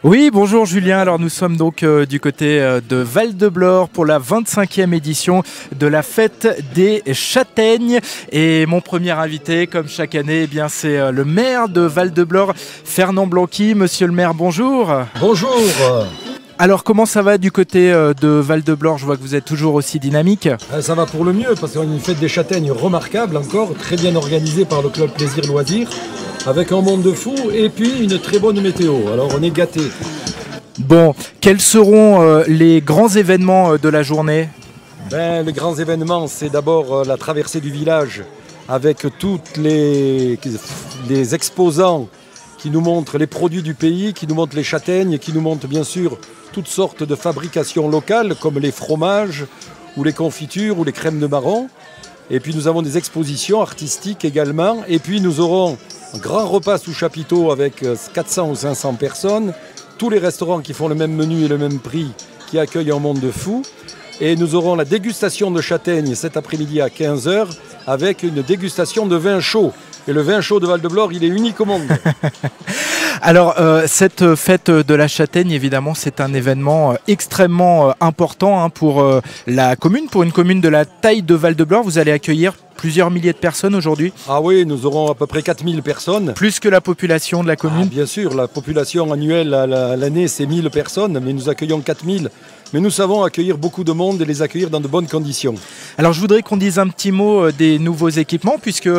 Oui, bonjour Julien. Alors nous sommes donc du côté de Val-de-Blore pour la 25e édition de la fête des châtaignes. Et mon premier invité, comme chaque année, eh bien c'est le maire de Val-de-Blore, Fernand Blanqui. Monsieur le maire, bonjour. Bonjour. Alors comment ça va du côté de Val-de-Blore? Je vois que vous êtes toujours aussi dynamique. Ça va pour le mieux parce qu'on a une fête des châtaignes remarquable encore, très bien organisée par le club Plaisir Loisirs, avec un monde de fous et puis une très bonne météo. Alors on est gâtés. Bon, quels seront les grands événements de la journée? Les grands événements, c'est d'abord la traversée du village avec tous les exposants qui nous montrent les produits du pays, qui nous montrent les châtaignes, qui nous montrent bien sûr toutes sortes de fabrications locales comme les fromages ou les confitures ou les crèmes de marron. Et puis nous avons des expositions artistiques également. Et puis nous aurons un grand repas sous chapiteau avec 400 ou 500 personnes. Tous les restaurants qui font le même menu et le même prix, qui accueillent un monde de fous. Et nous aurons la dégustation de châtaignes cet après-midi à 15 h avec une dégustation de vin chaud. Et le vin chaud de Val-de-Blore, il est unique au monde. Alors, cette fête de la châtaigne, évidemment, c'est un événement extrêmement important pour la commune. Pour une commune de la taille de Val-de-Blore, vous allez accueillir plusieurs milliers de personnes aujourd'hui. Ah oui, nous aurons à peu près 4000 personnes. Plus que la population de la commune. Bien sûr, la population annuelle à l'année, c'est 1000 personnes, mais nous accueillons 4000. Mais nous savons accueillir beaucoup de monde et les accueillir dans de bonnes conditions. Alors je voudrais qu'on dise un petit mot des nouveaux équipements, puisque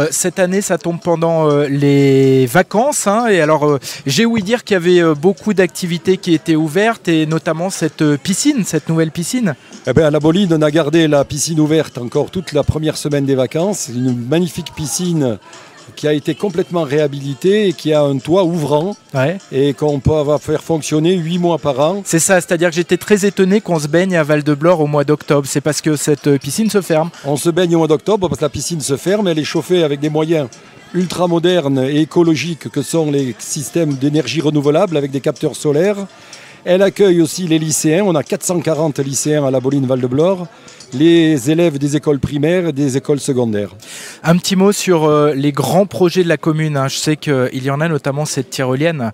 cette année ça tombe pendant les vacances. Et alors j'ai ouï dire qu'il y avait beaucoup d'activités qui étaient ouvertes, et notamment cette piscine, cette nouvelle piscine. Eh bien, à la Boline, on a gardé la piscine ouverte encore toute la première semaine des vacances. Une magnifique piscine qui a été complètement réhabilité et qui a un toit ouvrant et qu'on peut faire fonctionner 8 mois par an. C'est ça, c'est-à-dire que j'étais très étonné qu'on se baigne à Val-de-Blore au mois d'octobre. C'est parce que cette piscine se ferme. On se baigne au mois d'octobre parce que la piscine se ferme, elle est chauffée avec des moyens ultra modernes et écologiques que sont les systèmes d'énergie renouvelable avec des capteurs solaires. Elle accueille aussi les lycéens, on a 440 lycéens à la Boline Val-de-Blore, les élèves des écoles primaires et des écoles secondaires. Un petit mot sur les grands projets de la commune. Je sais qu'il y en a, notamment cette tyrolienne.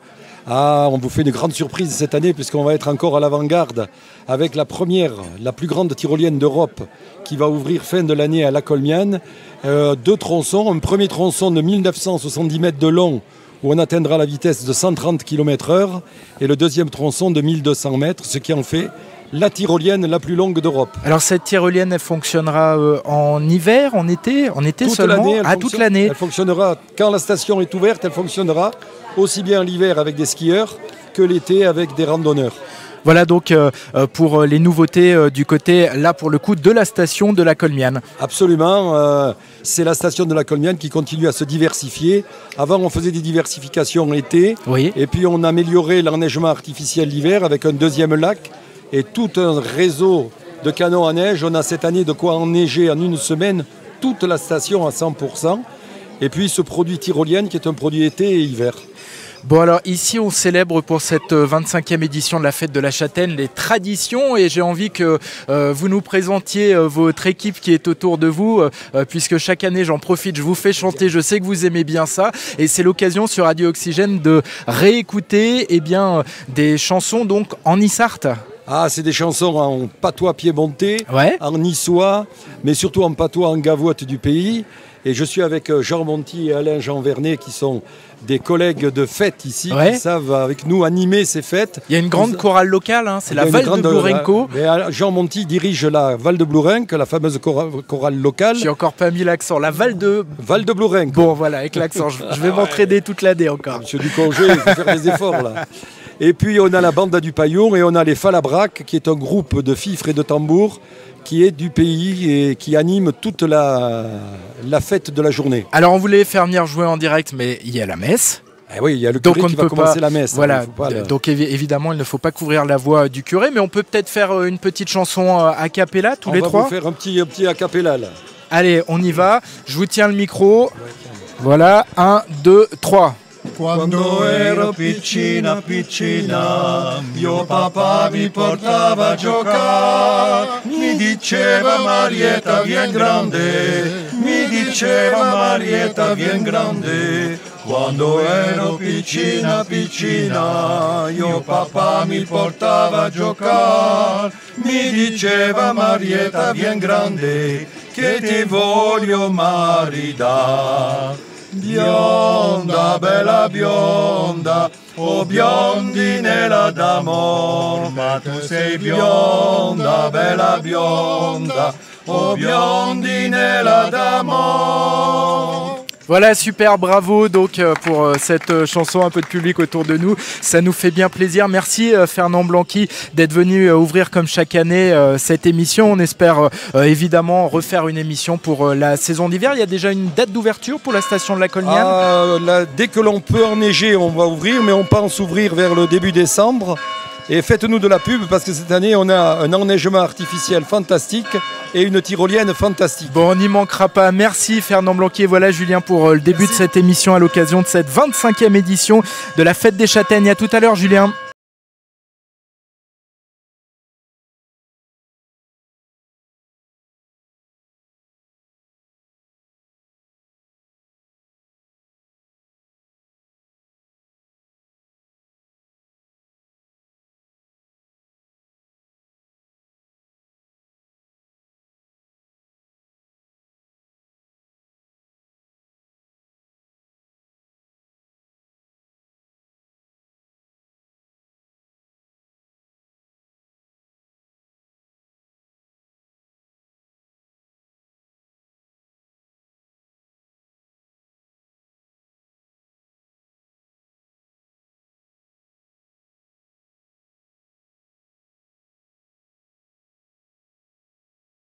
Ah, on vous fait une grande surprise cette année puisqu'on va être encore à l'avant-garde avec la première, la plus grande tyrolienne d'Europe qui va ouvrir fin de l'année à La Colmiane. 2 tronçons, un premier tronçon de 1970 mètres de long où on atteindra la vitesse de 130 km/h et le deuxième tronçon de 1200 mètres, ce qui en fait la tyrolienne la plus longue d'Europe. Alors cette tyrolienne, elle fonctionnera en hiver, en été toute seulement toute l'année. Elle fonctionnera quand la station est ouverte, elle fonctionnera aussi bien l'hiver avec des skieurs que l'été avec des randonneurs. Voilà donc pour les nouveautés du côté, là pour le coup, de la station de la Colmiane. Absolument, c'est la station de la Colmiane qui continue à se diversifier. Avant on faisait des diversifications l'été, et puis on a amélioré l'enneigement artificiel l'hiver avec un deuxième lac et tout un réseau de canons à neige. On a cette année de quoi enneiger en une semaine toute la station à 100%. Et puis ce produit tyrolienne qui est un produit été et hiver. Bon alors ici on célèbre pour cette 25e édition de la fête de la châtaigne les traditions, et j'ai envie que vous nous présentiez votre équipe qui est autour de vous, puisque chaque année j'en profite, je vous fais chanter, je sais que vous aimez bien ça, et c'est l'occasion sur Radio Oxygène de réécouter des chansons donc en Issarte. Ah, c'est des chansons en patois piémontais, en niçois, mais surtout en patois en gavotte du pays. Et je suis avec Jean Monti et Alain Jean Vernet qui sont des collègues de fête ici, qui savent avec nous animer ces fêtes. Il y a une grande chorale locale, c'est la Val de Blourenco. Jean Monti dirige la Val de Blourenc, la fameuse chorale locale. J'ai encore pas mis l'accent, la Val de Blourenc. Bon voilà, avec l'accent, je vais m'entraîner toute l'année encore. Monsieur Ducongé, il faut faire des efforts là. Et puis on a la Banda du Paillon et on a les Falabraques, qui est un groupe de fifres et de tambours qui est du pays et qui anime toute la fête de la journée. Alors on voulait faire venir jouer en direct, mais il y a la messe. Oui, il y a le curé qui va commencer la messe. Voilà, donc évidemment il ne faut pas couvrir la voix du curé, mais on peut peut-être faire une petite chanson a cappella tous les trois. On va vous faire un petit a cappella là. Allez, on y va, je vous tiens le micro. Voilà, 1, 2, 3. Quando ero piccina, piccina, mio papà mi portava a giocare, mi diceva Marietta vien grande, mi diceva Marietta vien grande. Quando ero piccina, piccina, mio papà mi portava a giocare, mi diceva Marietta vien grande, che ti voglio maridare. Bionda, bella bionda, oh biondinella d'amor, ma tu sei bionda, bella bionda, oh biondinella d'amor. Voilà, super, bravo donc pour cette chanson, un peu de public autour de nous, ça nous fait bien plaisir. Merci Fernand Blanqui d'être venu ouvrir comme chaque année cette émission. On espère évidemment refaire une émission pour la saison d'hiver. Il y a déjà une date d'ouverture pour la station de la Colniane. Dès que l'on peut enneiger, on va ouvrir, mais on pense ouvrir vers le début décembre. Et faites-nous de la pub parce que cette année, on a un enneigement artificiel fantastique et une tyrolienne fantastique. Bon, on n'y manquera pas. Merci Fernand Blanqui. Et voilà Julien pour le début de cette émission à l'occasion de cette 25e édition de la Fête des Châtaignes. À tout à l'heure Julien.